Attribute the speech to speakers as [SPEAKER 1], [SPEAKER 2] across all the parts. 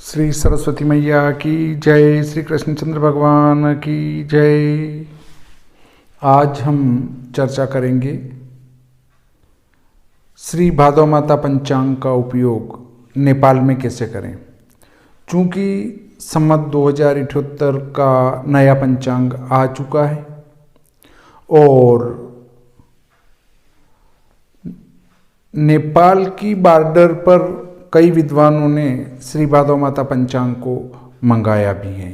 [SPEAKER 1] श्री सरस्वती मैया की जय, श्री कृष्णचंद्र भगवान की जय। आज हम चर्चा करेंगे श्री भादव माता पंचांग का उपयोग नेपाल में कैसे करें। चूँकि संवत 2078 का नया पंचांग आ चुका है और नेपाल की बॉर्डर पर कई विद्वानों ने श्री भादव माता पंचांग को मंगाया भी है।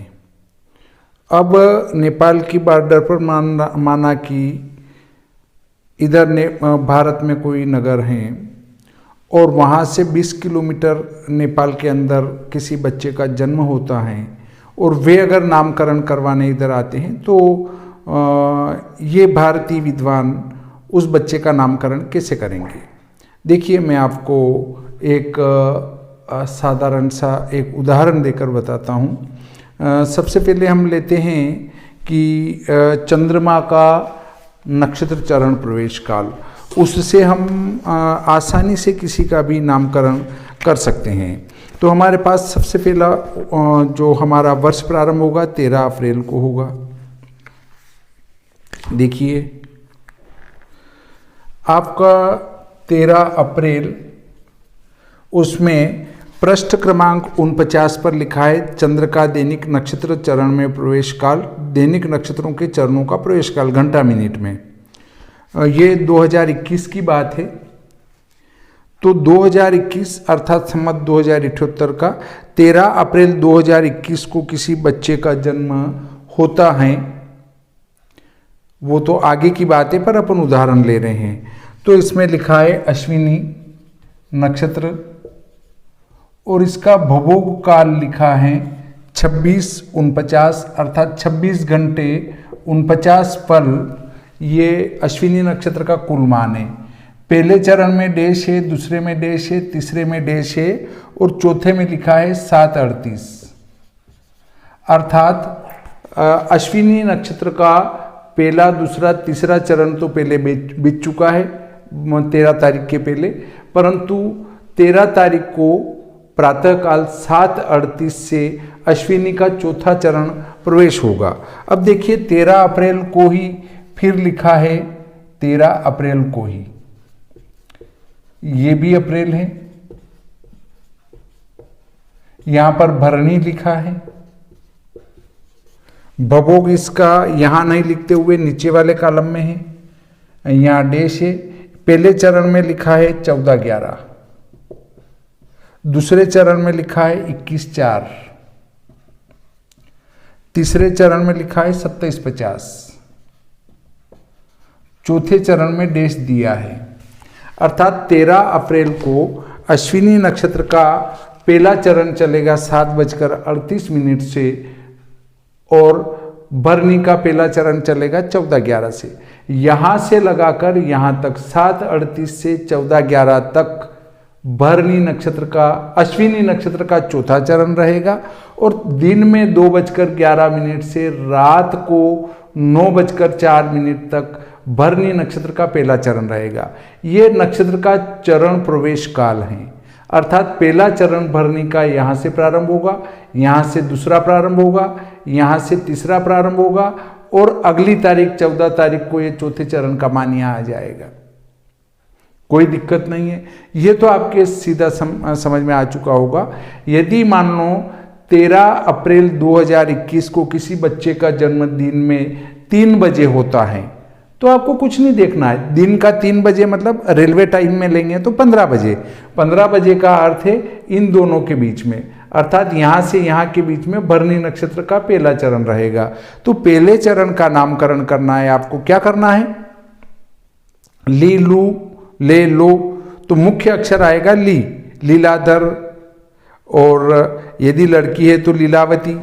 [SPEAKER 1] अब नेपाल की बॉर्डर पर माना कि इधर भारत में कोई नगर हैं और वहाँ से 20 किलोमीटर नेपाल के अंदर किसी बच्चे का जन्म होता है और वे अगर नामकरण करवाने इधर आते हैं तो ये भारतीय विद्वान उस बच्चे का नामकरण कैसे करेंगे। देखिए, मैं आपको एक साधारण सा एक उदाहरण देकर बताता हूँ। सबसे पहले हम लेते हैं कि चंद्रमा का नक्षत्र चरण प्रवेश काल, उससे हम आसानी से किसी का भी नामकरण कर सकते हैं। तो हमारे पास सबसे पहला जो हमारा वर्ष प्रारंभ होगा 13 अप्रैल को होगा। देखिए, आपका 13 अप्रैल, उसमें पृष्ठ क्रमांक 49 पर लिखा है चंद्र का दैनिक नक्षत्र चरण में प्रवेश काल, दैनिक नक्षत्रों के चरणों का प्रवेश काल घंटा मिनट में। ये 2021 की बात है। तो 2021 अर्थात संवत 2078 का 13 अप्रैल 2021 को किसी बच्चे का जन्म होता है, वो तो आगे की बात है पर अपन उदाहरण ले रहे हैं। तो इसमें लिखा है अश्विनी नक्षत्र और इसका भवोग काल लिखा है 26:49 अर्थात 26 घंटे 49 पल। ये अश्विनी नक्षत्र का कुल मान है। पहले चरण में डैश है, दूसरे में डैश है, तीसरे में डैश है और चौथे में लिखा है 7:38 अर्थात अश्विनी नक्षत्र का पहला, दूसरा, तीसरा चरण तो पहले बीत चुका है 13 तारीख के पहले, परंतु 13 तारीख को प्रातःकाल 7:38 से अश्विनी का चौथा चरण प्रवेश होगा। अब देखिए, 13 अप्रैल को ही फिर लिखा है 13 अप्रैल को ही, ये भी अप्रैल है। यहां पर भरणी लिखा है। भवोग इसका यहां नहीं लिखते हुए नीचे वाले कॉलम में है। यहां डैश है। पहले चरण में लिखा है 14/11, दूसरे चरण में लिखा है 21/4, तीसरे चरण में लिखा है 27/50, चौथे चरण में डैश दिया है। अर्थात 13 अप्रैल को अश्विनी नक्षत्र का पहला चरण चलेगा 7:38 से और भरणी का पहला चरण चलेगा 14/11 से। यहां से लगाकर यहां तक 7:38 से 14/11 तक भरणी नक्षत्र का, अश्विनी नक्षत्र का चौथा चरण रहेगा और दिन में 2:11 से रात को 9:04 तक भरणी नक्षत्र का पहला चरण रहेगा। ये नक्षत्र का चरण प्रवेश काल है। अर्थात पहला चरण भरणी का यहाँ से प्रारंभ होगा, यहाँ से दूसरा प्रारंभ होगा, यहाँ से तीसरा प्रारंभ होगा और अगली तारीख 14 तारीख को ये चौथे चरण का मान यहाँ आ जाएगा। कोई दिक्कत नहीं है। ये तो आपके सीधा समझ में आ चुका होगा। यदि मान लो 13 अप्रैल 2021 को किसी बच्चे का जन्मदिन में 3 बजे होता है तो आपको कुछ नहीं देखना है। दिन का 3 बजे मतलब रेलवे टाइम में लेंगे तो 15 बजे। 15 बजे का अर्थ है इन दोनों के बीच में, अर्थात यहाँ से यहाँ के बीच में भरणी नक्षत्र का पहला चरण रहेगा। तो पहले चरण का नामकरण करना है। आपको क्या करना है? ली, लू, ले, लो। तो मुख्य अक्षर आएगा ली, लीलाधर, और यदि लड़की है तो लीलावती।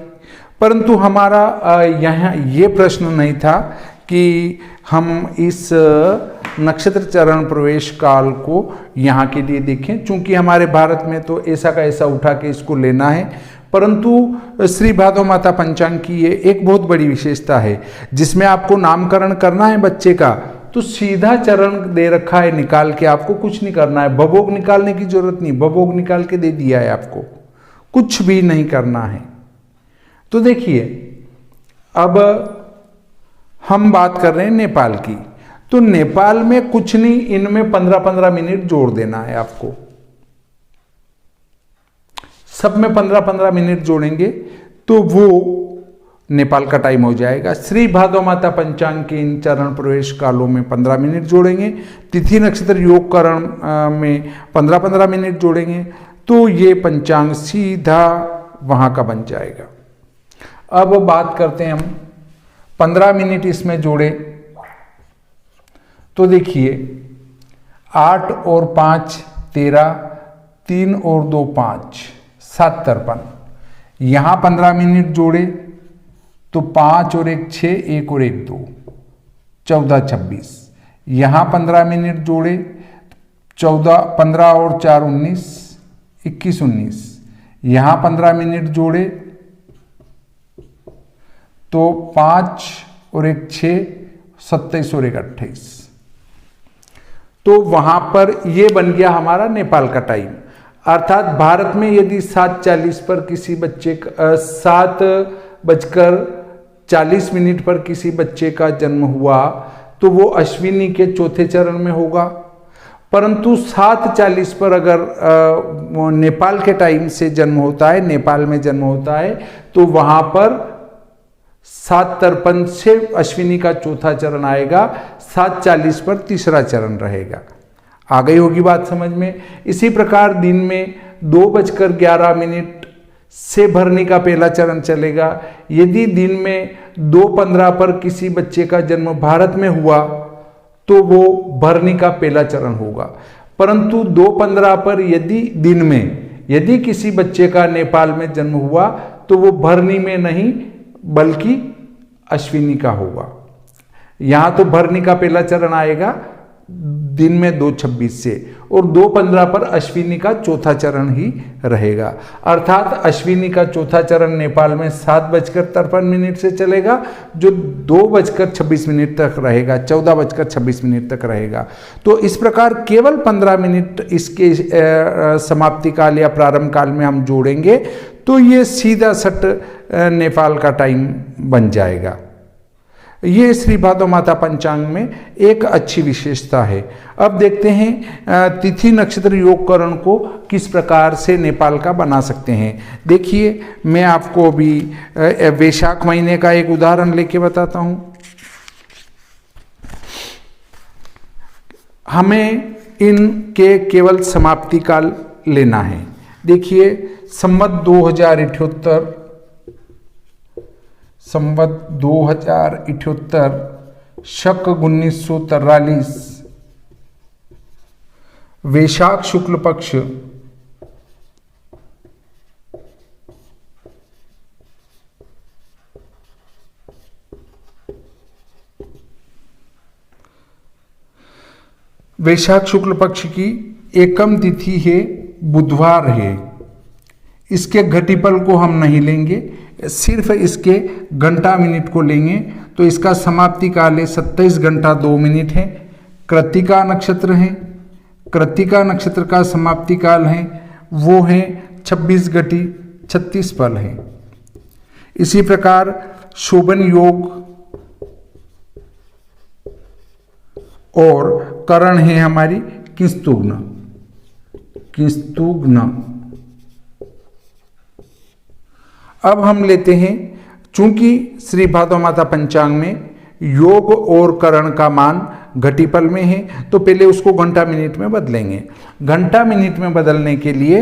[SPEAKER 1] परंतु हमारा यहाँ ये प्रश्न नहीं था कि हम इस नक्षत्र चरण प्रवेश काल को यहाँ के लिए देखें, चूंकि हमारे भारत में तो ऐसा का ऐसा उठा के इसको लेना है। परंतु श्री भादव माता पंचांग की ये एक बहुत बड़ी विशेषता है, जिसमें आपको नामकरण करना है बच्चे का तो सीधा चरण दे रखा है निकाल के, आपको कुछ नहीं करना है। भवोग निकालने की जरूरत नहीं, भवोग निकाल के दे दिया है आपको, कुछ भी नहीं करना है। तो देखिए, अब हम बात कर रहे हैं नेपाल की। तो नेपाल में कुछ नहीं, इनमें 15-15 मिनट जोड़ देना है आपको। सब में 15-15 मिनट जोड़ेंगे तो वो नेपाल का टाइम हो जाएगा। श्री भादो माता पंचांग के इन चरण प्रवेश कालों में 15 मिनट जोड़ेंगे, तिथि नक्षत्र योग करण में 15-15 मिनट जोड़ेंगे, तो ये पंचांग सीधा वहां का बन जाएगा। अब बात करते हैं हम 15 मिनट इसमें जोड़े तो देखिए 8 और 5 13, 3 और 2 5, 7 53। यहाँ 15 मिनट जोड़े तो 5 और 1 6, 1 और 1 2, 14 26। यहाँ 15 मिनट जोड़े 15 और 4 19, 21 19। यहाँ 15 मिनट जोड़े तो 5 और 1 6, 27 और 1 28। तो वहां पर ये बन गया हमारा नेपाल का टाइम। अर्थात भारत में यदि 7:40 पर किसी बच्चे का 7:40 पर किसी बच्चे का जन्म हुआ तो वो अश्विनी के चौथे चरण में होगा। परंतु 7:40 पर अगर नेपाल के टाइम से जन्म होता है, नेपाल में जन्म होता है, तो वहां पर 7:53 से अश्विनी का चौथा चरण आएगा, 7:40 पर तीसरा चरण रहेगा। आ गई होगी बात समझ में। इसी प्रकार दिन में 2:11 से भरनी का पहला चरण चलेगा। यदि दिन में 2:15 पर किसी बच्चे का जन्म भारत में हुआ तो वो भरनी का पहला चरण होगा। परंतु 2:15 पर यदि किसी बच्चे का नेपाल में जन्म हुआ तो वो भरनी में नहीं बल्कि अश्विनी का होगा। यहां तो भरनी का पहला चरण आएगा दिन में 2:26 से, और 2:15 पर अश्विनी का चौथा चरण ही रहेगा। अर्थात अश्विनी का चौथा चरण नेपाल में 7:53 से चलेगा, जो 2:26 तक रहेगा, 14:26 तक रहेगा। तो इस प्रकार केवल 15 मिनट इसके समाप्ति काल या प्रारंभ काल में हम जोड़ेंगे तो ये सीधा सट नेपाल का टाइम बन जाएगा। ये श्री भादो माता पंचांग में एक अच्छी विशेषता है। अब देखते हैं तिथि नक्षत्र योगकरण को किस प्रकार से नेपाल का बना सकते हैं। देखिए, मैं आपको अभी वैशाख महीने का एक उदाहरण लेके बताता हूं। हमें इनके केवल समाप्ति काल लेना है। देखिए, संवत 2078 शक 1943 वैशाख शुक्ल पक्ष वैशाख शुक्ल पक्ष की एकम तिथि है, बुधवार है। इसके घटिपल को हम नहीं लेंगे, सिर्फ इसके घंटा मिनट को लेंगे। तो इसका समाप्ति काल है 27 घंटा 2 मिनट है। कृत्तिका नक्षत्र है, कृत्तिका नक्षत्र का समाप्ति काल है वो है 26 घटी 36 पल है। इसी प्रकार शोभन योग और करण है हमारी किंस्तुग्न। अब हम लेते हैं, चूंकि श्री भादो माता पंचांग में योग और करण का मान घटिपल में है, तो पहले उसको घंटा मिनट में बदलेंगे। घंटा मिनट में बदलने के लिए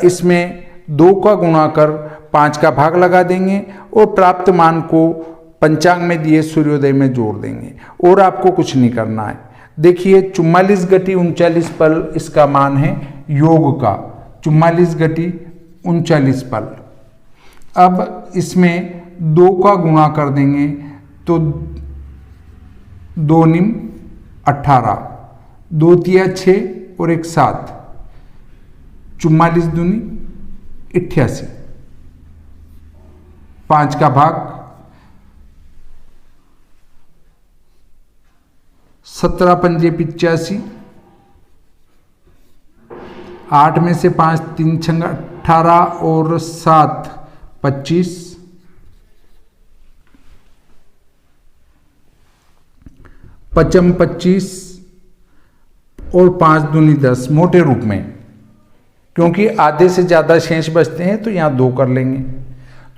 [SPEAKER 1] इसमें 2 का गुणा कर 5 का भाग लगा देंगे और प्राप्त मान को पंचांग में दिए सूर्योदय में जोड़ देंगे, और आपको कुछ नहीं करना है। देखिए, 44 घटी 39 पल इसका मान है योग का, 44 घटी 39 पल। अब इसमें 2 का गुणा कर देंगे तो 2 निम 18, 2 तिया 6 और 1 7, 44 दूनी 88, 5 का भाग 17 पंजे 85, 8 में से 5 3 छंगा 18 और 7 25, 25 और 5 दूनी 10 मोटे रूप में, क्योंकि आधे से ज़्यादा शेष बचते हैं तो यहाँ 2 कर लेंगे।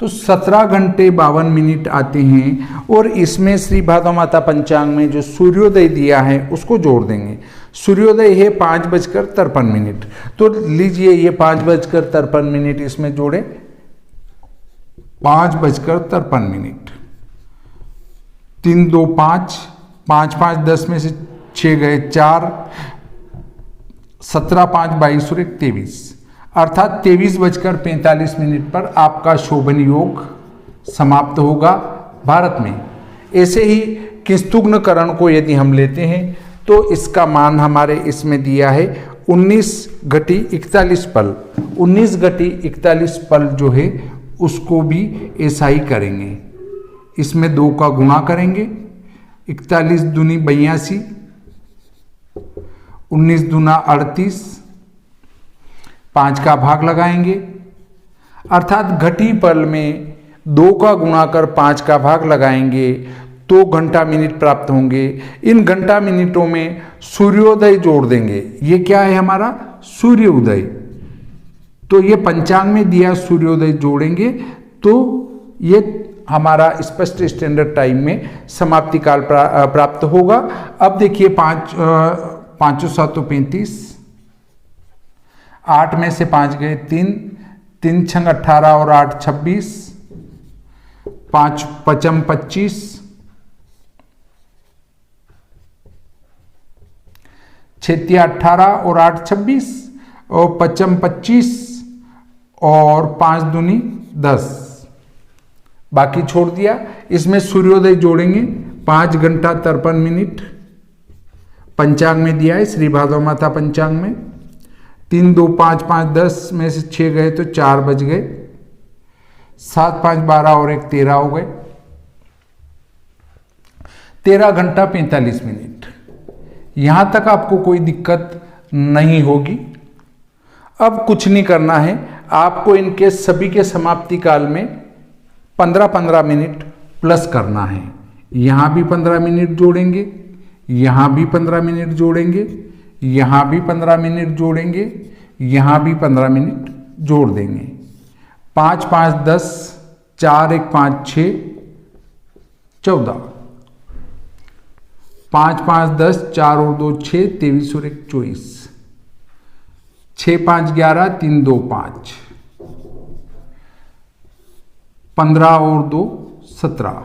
[SPEAKER 1] तो 17 घंटे 52 मिनट आते हैं और इसमें श्री भादो माता पंचांग में जो सूर्योदय दिया है उसको जोड़ देंगे। सूर्योदय है 5:53 तो लीजिए ये 5:53 इसमें जोड़े, 5:53, 3 2 5, 5 5 10 में से 6 गए 4, 17 5 22 और 1 23, अर्थात 23:45 पर आपका शोभन योग समाप्त होगा भारत में। ऐसे ही किंस्तुग्न करण को यदि हम लेते हैं तो इसका मान हमारे इसमें दिया है 19/41 पल। 19/41 पल जो है उसको भी ऐसा ही करेंगे, इसमें 2 का गुणा करेंगे, 41 दूनी 82, 19 दूना 38, 5 का भाग लगाएंगे, अर्थात घटी पल में 2 का गुणा कर 5 का भाग लगाएंगे तो घंटा मिनट प्राप्त होंगे। इन घंटा मिनटों में सूर्योदय जोड़ देंगे। ये क्या है हमारा सूर्योदय, तो ये पंचांग में दिया सूर्योदय जोड़ेंगे तो ये हमारा स्पष्ट स्टैंडर्ड टाइम में समाप्ति काल प्राप्त होगा। अब देखिए 5 7 35, 8 में से 5 गए 3, 3 6 18 और 8 26, 5 5 25, 6 18 और 8 26 और 5 25 और 5 दूनी 10, बाकी छोड़ दिया। इसमें सूर्योदय जोड़ेंगे 5:53 पंचांग में दिया है श्री भादो माता पंचांग में। 3 2 5 5 10 में से 6 गए तो 4 बज गए, 7 5 12 और 1 13 हो गए, 13 घंटा 45 मिनट। यहां तक आपको कोई दिक्कत नहीं होगी। अब कुछ नहीं करना है, आपको इनके सभी के समाप्ति काल में 15-15 मिनट प्लस करना है। यहां भी 15 मिनट जोड़ेंगे, यहां भी 15 मिनट जोड़ेंगे, यहां भी 15 मिनट जोड़ेंगे, यहां भी 15 मिनट जोड़ देंगे। 5 5 10, 4 1 5 6 14, 5 5 10, 4 और 2 6, 23 और 1 24, 6 5 11, 3 2 5, 15 और 2 17।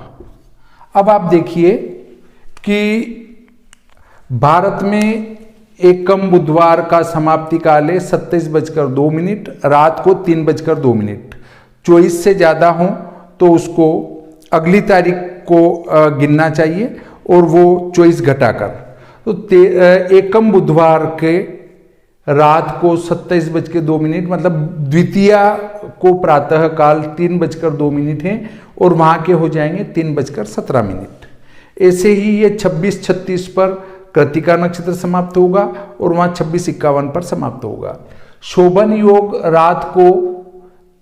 [SPEAKER 1] अब आप देखिए कि भारत में एकम बुधवार का समाप्ति काल है 27:02, रात को 3:02। 24 से ज़्यादा हो तो उसको अगली तारीख को गिनना चाहिए और वो 24 घटाकर, तो एकम बुधवार के रात को 27:02 मतलब द्वितीया को प्रातः काल 3:02 है और वहाँ के हो जाएंगे 3:17। ऐसे ही ये 26-36 पर कृतिका नक्षत्र समाप्त होगा और वहाँ 26-51 पर समाप्त होगा। शोभन योग रात को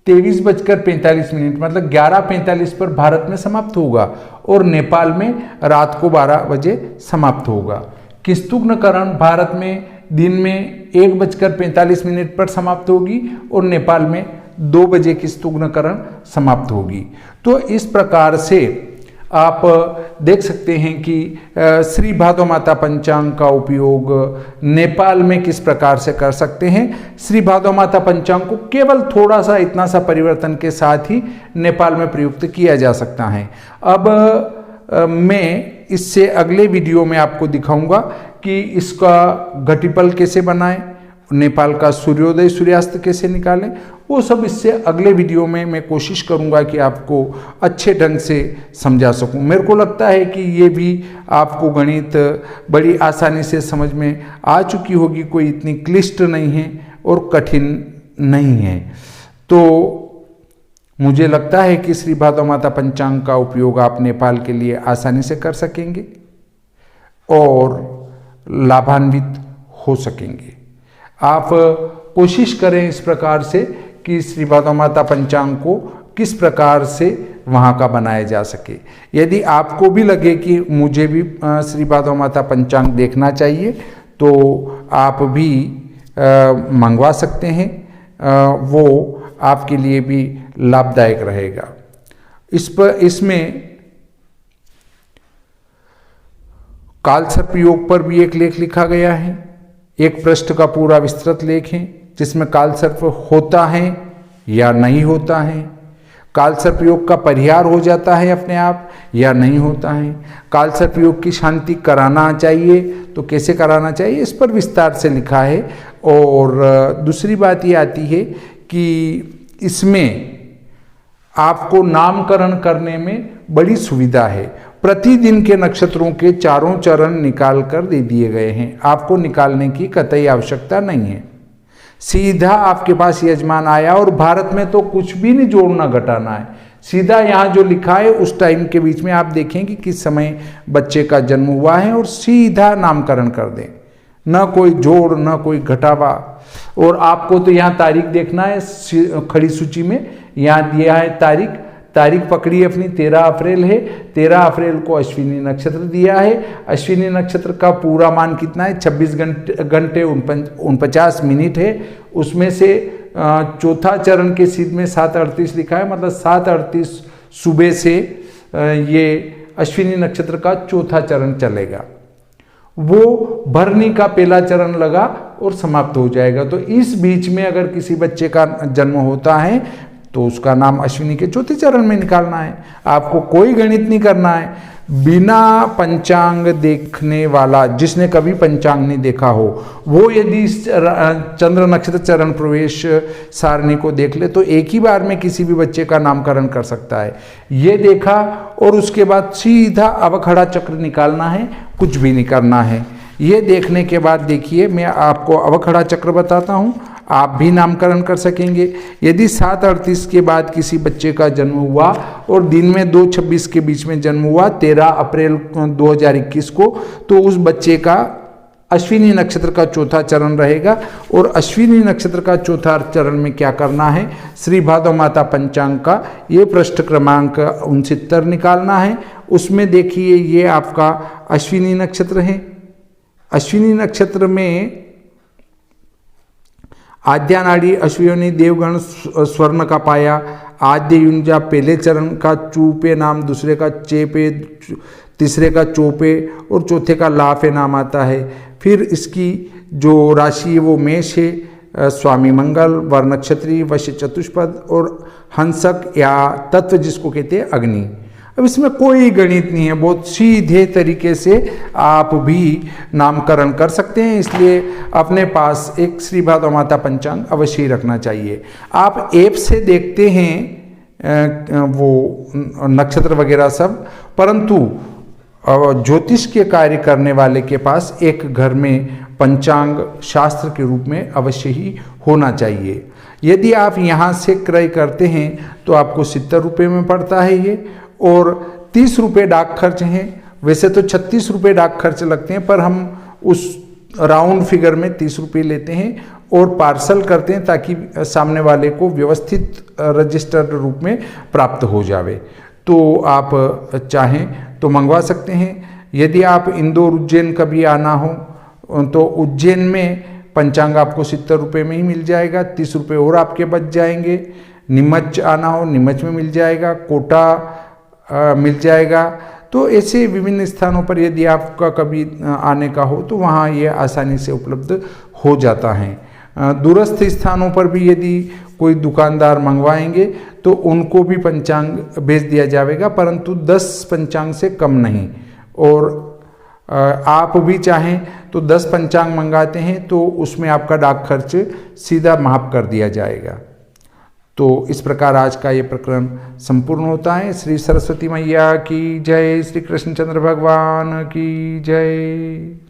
[SPEAKER 1] 23:45 मतलब 11:45 पर भारत में समाप्त होगा और नेपाल में रात को 12 बजे समाप्त होगा। किंस्तुग्न करण भारत में दिन में 1:45 पर समाप्त होगी और नेपाल में 2 बजे किंस्तुग्न करण समाप्त होगी। तो इस प्रकार से आप देख सकते हैं कि श्री भादो माता पंचांग का उपयोग नेपाल में किस प्रकार से कर सकते हैं। श्री भादो माता पंचांग को केवल थोड़ा सा इतना सा परिवर्तन के साथ ही नेपाल में प्रयुक्त किया जा सकता है। अब मैं इससे अगले वीडियो में आपको दिखाऊंगा कि इसका घटिपल कैसे बनाएं, नेपाल का सूर्योदय सूर्यास्त कैसे निकालें, वो सब इससे अगले वीडियो में मैं कोशिश करूंगा कि आपको अच्छे ढंग से समझा सकूं। मेरे को लगता है कि ये भी आपको गणित बड़ी आसानी से समझ में आ चुकी होगी, कोई इतनी क्लिष्ट नहीं है और कठिन नहीं है। तो मुझे लगता है कि श्री भादो माता पंचांग का उपयोग आप नेपाल के लिए आसानी से कर सकेंगे और लाभान्वित हो सकेंगे। आप कोशिश करें इस प्रकार से कि श्री भादौ माता पंचांग को किस प्रकार से वहाँ का बनाया जा सके। यदि आपको भी लगे कि मुझे भी श्री भादौ माता पंचांग देखना चाहिए तो आप भी मंगवा सकते हैं, वो आपके लिए भी लाभदायक रहेगा। इसमें कालसर्प योग पर भी एक लेख लिखा गया है, एक पृष्ठ का पूरा विस्तृत लेख है जिसमें कालसर्प होता है या नहीं होता है, कालसर्प योग का परिहार हो जाता है अपने आप या नहीं होता है, कालसर्प योग की शांति कराना चाहिए तो कैसे कराना चाहिए, इस पर विस्तार से लिखा है। और दूसरी बात ये आती है कि इसमें आपको नामकरण करने में बड़ी सुविधा है। प्रतिदिन के नक्षत्रों के चारों चरण निकाल कर दे दिए गए हैं, आपको निकालने की कतई आवश्यकता नहीं है। सीधा आपके पास यजमान आया और भारत में तो कुछ भी नहीं जोड़ना घटाना है, सीधा यहाँ जो लिखा है उस टाइम के बीच में आप देखें कि किस समय बच्चे का जन्म हुआ है और सीधा नामकरण कर दें, न कोई जोड़ न कोई घटावा। और आपको तो यहाँ तारीख देखना है, खड़ी सूची में यहाँ दिया है तारीख पकड़ी अपनी 13 अप्रैल है, 13 अप्रैल को अश्विनी नक्षत्र दिया है। अश्विनी नक्षत्र का पूरा मान कितना है, 26 घंटे 49 मिनट है। उसमें से चौथा चरण के सिद्ध में 7:38 लिखा है, मतलब 7:38 सुबह से ये अश्विनी नक्षत्र का चौथा चरण चलेगा। वो भरनी का पहला चरण लगा और समाप्त हो जाएगा। तो इस बीच में अगर किसी बच्चे का जन्म होता है तो उसका नाम अश्विनी के चौथे चरण में निकालना है, आपको कोई गणित नहीं करना है। बिना पंचांग देखने वाला, जिसने कभी पंचांग नहीं देखा हो, वो यदि चंद्र नक्षत्र चरण प्रवेश सारणी को देख ले तो एक ही बार में किसी भी बच्चे का नामकरण कर सकता है। ये देखा और उसके बाद सीधा अवखड़ा चक्र निकालना है, कुछ भी नहीं करना है। ये देखने के बाद देखिए मैं आपको अवखड़ा चक्र बताता हूँ, आप भी नामकरण कर सकेंगे। यदि 7:38 के बाद किसी बच्चे का जन्म हुआ और दिन में 2:26 के बीच में जन्म हुआ 13 अप्रैल 2021 को, तो उस बच्चे का अश्विनी नक्षत्र का चौथा चरण रहेगा। और अश्विनी नक्षत्र का चौथा चरण में क्या करना है, श्री भादौ माता पंचांग का ये पृष्ठ क्रमांक 69 निकालना है। उसमें देखिए ये आपका अश्विनी नक्षत्र है। अश्विनी नक्षत्र में आद्या नाड़ी अश्विनी देवगण स्वर्ण का पाया, आद्य युंजा पहले चरण का चूपे नाम, दूसरे का चेपे, तीसरे का चोपे और चौथे का लाफे नाम आता है। फिर इसकी जो राशि है वो मेष है, स्वामी मंगल, वर नक्षत्री, वश्य चतुष्पद और हंसक या तत्व जिसको कहते हैं अग्नि। अब इसमें कोई गणित नहीं है, बहुत सीधे तरीके से आप भी नामकरण कर सकते हैं, इसलिए अपने पास एक श्री भादौ माता पंचांग अवश्य ही रखना चाहिए। आप ऐप से देखते हैं वो नक्षत्र वगैरह सब, परंतु ज्योतिष के कार्य करने वाले के पास एक घर में पंचांग शास्त्र के रूप में अवश्य ही होना चाहिए। यदि आप यहाँ से क्रय करते हैं तो आपको 70 रुपये में पड़ता है ये, और 30 रुपये डाक खर्च हैं। वैसे तो 36 रुपये डाक खर्च लगते हैं, पर हम उस राउंड फिगर में 30 रुपये लेते हैं और पार्सल करते हैं ताकि सामने वाले को व्यवस्थित रजिस्टर्ड रूप में प्राप्त हो जावे। तो आप चाहें तो मंगवा सकते हैं। यदि आप इंदौर उज्जैन कभी आना हो तो उज्जैन में पंचांग आपको 70 रुपये में ही मिल जाएगा, 30 रुपये और आपके बच जाएंगे। नीमच आना हो नीमच में मिल जाएगा, कोटा मिल जाएगा। तो ऐसे विभिन्न स्थानों पर यदि आपका कभी आने का हो तो वहाँ ये आसानी से उपलब्ध हो जाता है। दूरस्थ स्थानों पर भी यदि कोई दुकानदार मंगवाएंगे तो उनको भी पंचांग भेज दिया जाएगा, परंतु 10 पंचांग से कम नहीं। और आप भी चाहें तो 10 पंचांग मंगाते हैं तो उसमें आपका डाक खर्च सीधा माफ कर दिया जाएगा। तो इस प्रकार आज का ये प्रकरण संपूर्ण होता है। श्री सरस्वती मैया की जय, श्री कृष्णचंद्र भगवान की जय।